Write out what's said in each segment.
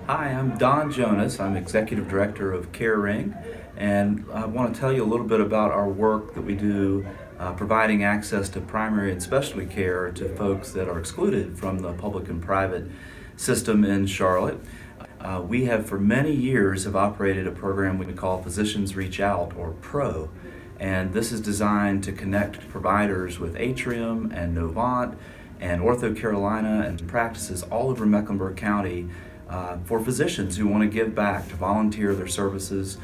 Hi, I'm Don Jonas. I'm Executive Director of CareRing, and I want to tell you a little bit about our work that we do providing access to primary and specialty care to folks that are excluded from the public and private system in Charlotte. We have for many years have operated a program we call Physicians Reach Out, or PRO, and this is designed to connect providers with Atrium and Novant and Ortho Carolina and practices all over Mecklenburg County for physicians who want to give back, to volunteer their services,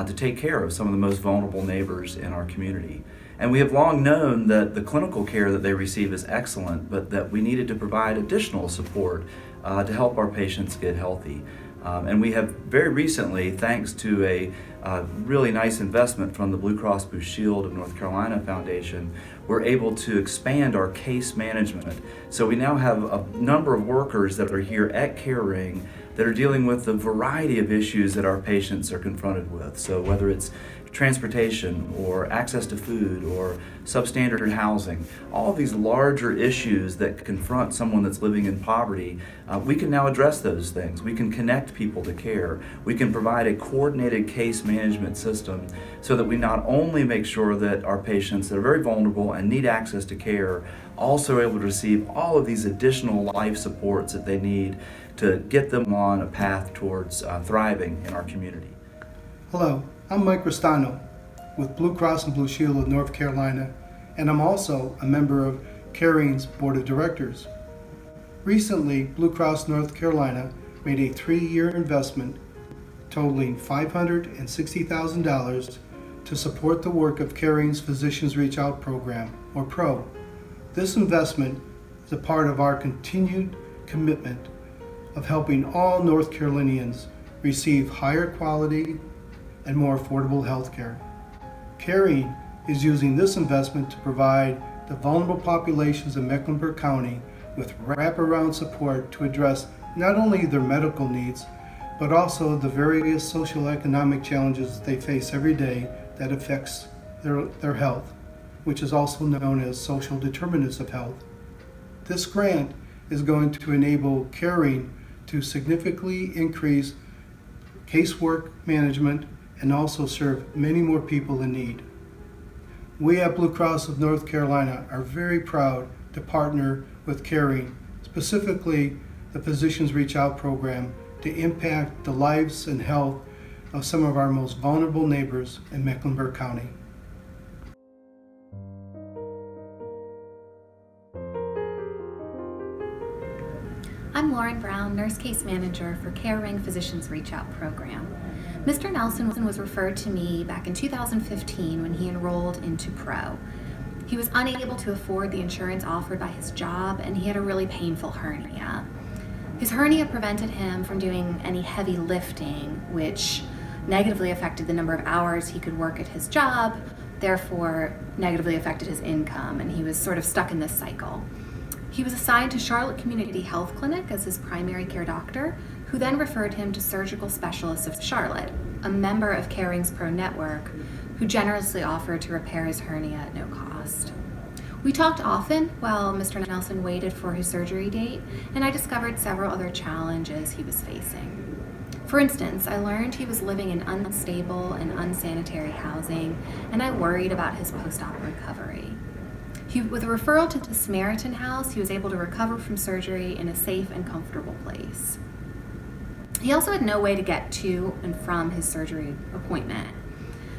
to take care of some of the most vulnerable neighbors in our community. And we have long known that the clinical care that they receive is excellent, but that we needed to provide additional support to help our patients get healthy. And we have very recently, thanks to a really nice investment from the Blue Cross Blue Shield of North Carolina Foundation, we're able to expand our case management. So we now have a number of workers that are here at CareRing that are dealing with the variety of issues that our patients are confronted with. So whether it's transportation or access to food or substandard housing, all of these larger issues that confront someone that's living in poverty, we can now address those things. We can connect people to care. We can provide a coordinated case management system so that we not only make sure that our patients that are very vulnerable and need access to care also are able to receive all of these additional life supports that they need to get them on a path towards thriving in our community. Hello, I'm Mike Restano with Blue Cross and Blue Shield of North Carolina, and I'm also a member of CareRing's Board of Directors. Recently, Blue Cross North Carolina made a 3-year investment totaling $560,000 to support the work of CareRing's Physicians Reach Out program, or PRO. This investment is a part of our continued commitment of helping all North Carolinians receive higher quality and more affordable health care. CareRing is using this investment to provide the vulnerable populations of Mecklenburg County with wraparound support to address not only their medical needs, but also the various socioeconomic challenges they face every day that affects their health, which is also known as social determinants of health. This grant is going to enable CareRing to significantly increase casework management and also serve many more people in need. We at Blue Cross of North Carolina are very proud to partner with CareRing, specifically the Physicians Reach Out program, to impact the lives and health of some of our most vulnerable neighbors in Mecklenburg County. I'm Lauren Brown, Nurse Case Manager for CareRing Physicians Reach Out program. Mr. Nelson was referred to me back in 2015 when he enrolled into PRO. He was unable to afford the insurance offered by his job, and he had a really painful hernia. His hernia prevented him from doing any heavy lifting, which negatively affected the number of hours he could work at his job, therefore negatively affected his income, and he was sort of stuck in this cycle. He was assigned to Charlotte Community Health Clinic as his primary care doctor, who then referred him to Surgical Specialists of Charlotte, a member of CareRing's PRO network, who generously offered to repair his hernia at no cost. We talked often while Mr. Nelson waited for his surgery date, and I discovered several other challenges he was facing. For instance, I learned he was living in unstable and unsanitary housing, and I worried about his post-op recovery. With a referral to the Samaritan House, he was able to recover from surgery in a safe and comfortable place. He also had no way to get to and from his surgery appointment.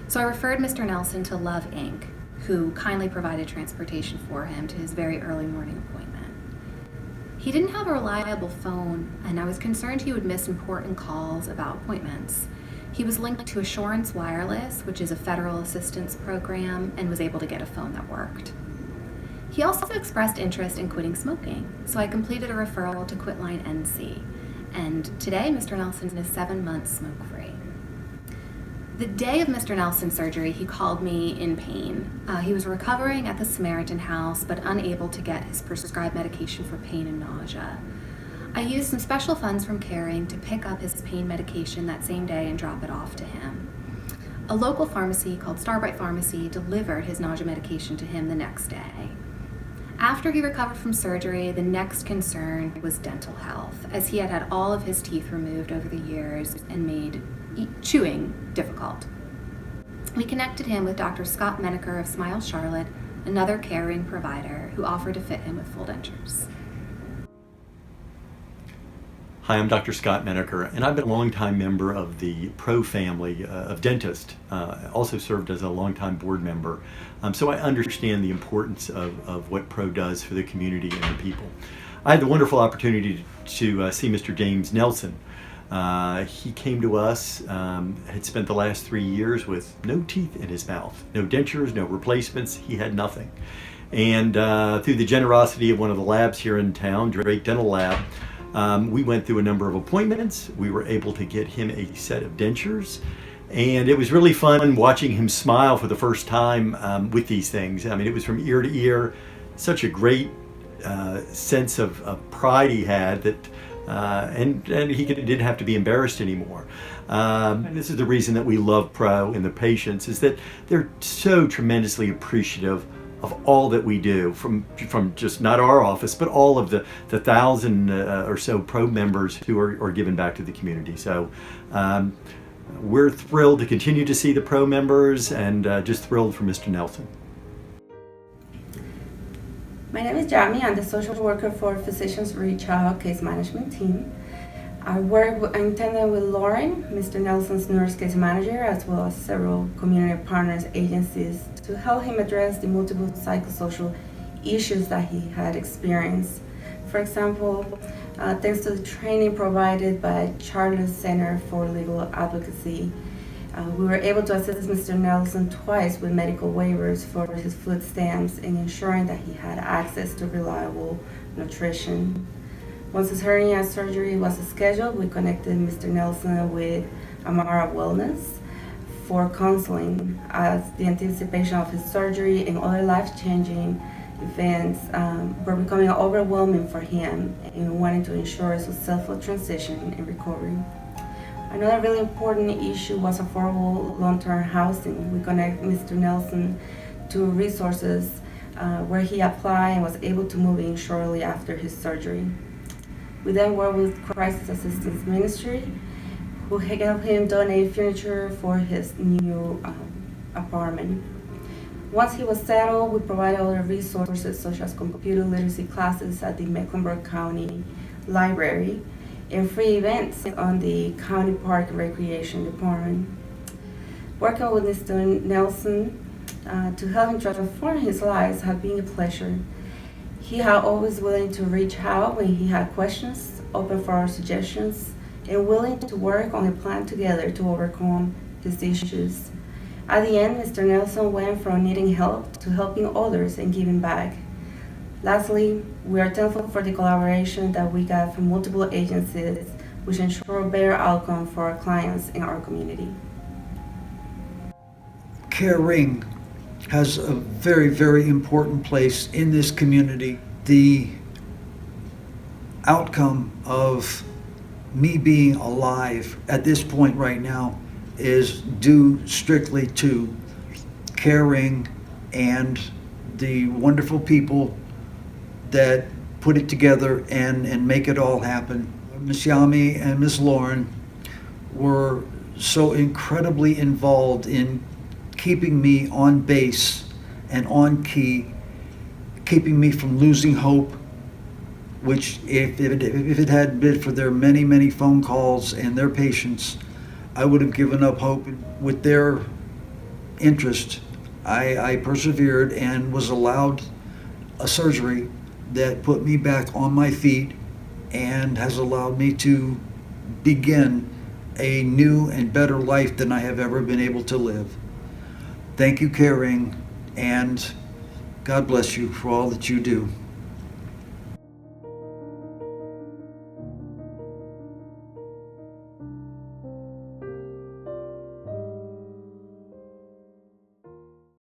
So I referred Mr. Nelson to Love Inc., who kindly provided transportation for him to his very early morning appointment. He didn't have a reliable phone, and I was concerned he would miss important calls about appointments. He was linked to Assurance Wireless, which is a federal assistance program, and was able to get a phone that worked. He also expressed interest in quitting smoking, so I completed a referral to Quitline NC, and today Mr. Nelson is 7 months smoke-free. The day of Mr. Nelson's surgery, he called me in pain. He was recovering at the Samaritan House, but unable to get his prescribed medication for pain and nausea. I used some special funds from CareRing to pick up his pain medication that same day and drop it off to him. A local pharmacy called Starbright Pharmacy delivered his nausea medication to him the next day. After he recovered from surgery, the next concern was dental health, as he had had all of his teeth removed over the years and made chewing difficult. We connected him with Dr. Scott Menaker of Smile Charlotte, another caring provider who offered to fit him with full dentures. Hi, I'm Dr. Scott Menaker, and I've been a longtime member of the Pro family of dentists. Also served as a longtime board member, so I understand the importance of what Pro does for the community and the people. I had the wonderful opportunity to see Mr. James Nelson. He came to us, had spent the last 3 years with no teeth in his mouth, no dentures, no replacements. He had nothing. And through the generosity of one of the labs here in town, Drake Dental Lab, we went through a number of appointments. We were able to get him a set of dentures, and it was really fun watching him smile for the first time with these things. I mean, it was from ear to ear, such a great sense of pride he had that, and he didn't have to be embarrassed anymore. And this is the reason that we love Pro and the patients, is that they're so tremendously appreciative of all that we do, from just not our office, but all of the 1,000 or so Pro members who are giving back to the community. So we're thrilled to continue to see the Pro members, and just thrilled for Mr. Nelson. My name is Jamie. I'm the social worker for Physicians Reach Out Case Management Team. I work in tandem with Lauren, Mr. Nelson's nurse case manager, as well as several community partners agencies, to help him address the multiple psychosocial issues that he had experienced. For example, thanks to the training provided by Charlotte Center for Legal Advocacy, we were able to assist Mr. Nelson twice with medical waivers for his food stamps and ensuring that he had access to reliable nutrition. Once his hernia surgery was scheduled, we connected Mr. Nelson with Amara Wellness for counseling, as the anticipation of his surgery and other life-changing events were becoming overwhelming for him, and wanting to ensure a successful transition and recovery. Another really important issue was affordable long-term housing. We connected Mr. Nelson to resources where he applied and was able to move in shortly after his surgery. We then worked with Crisis Assistance Ministry, who helped him donate furniture for his new apartment. Once he was settled, we provided other resources such as computer literacy classes at the Mecklenburg County Library and free events on the County Park Recreation Department. Working with Mr. Nelson to help him transform his life has been a pleasure. He had always willing to reach out when he had questions, open for our suggestions, and willing to work on a plan together to overcome his issues. At the end, Mr. Nelson went from needing help to helping others and giving back. Lastly, we are thankful for the collaboration that we got from multiple agencies, which ensure a better outcome for our clients and our community. Caring has a very, very important place in this community. The outcome of me being alive at this point right now is due strictly to Caring and the wonderful people that put it together and make it all happen. Ms. Yami and Ms. Lauren were so incredibly involved in keeping me on base and on key, keeping me from losing hope, which if it hadn't been for their many, many phone calls and their patience, I would have given up hope. With their interest, I persevered and was allowed a surgery that put me back on my feet and has allowed me to begin a new and better life than I have ever been able to live. Thank you, Caring, and God bless you for all that you do.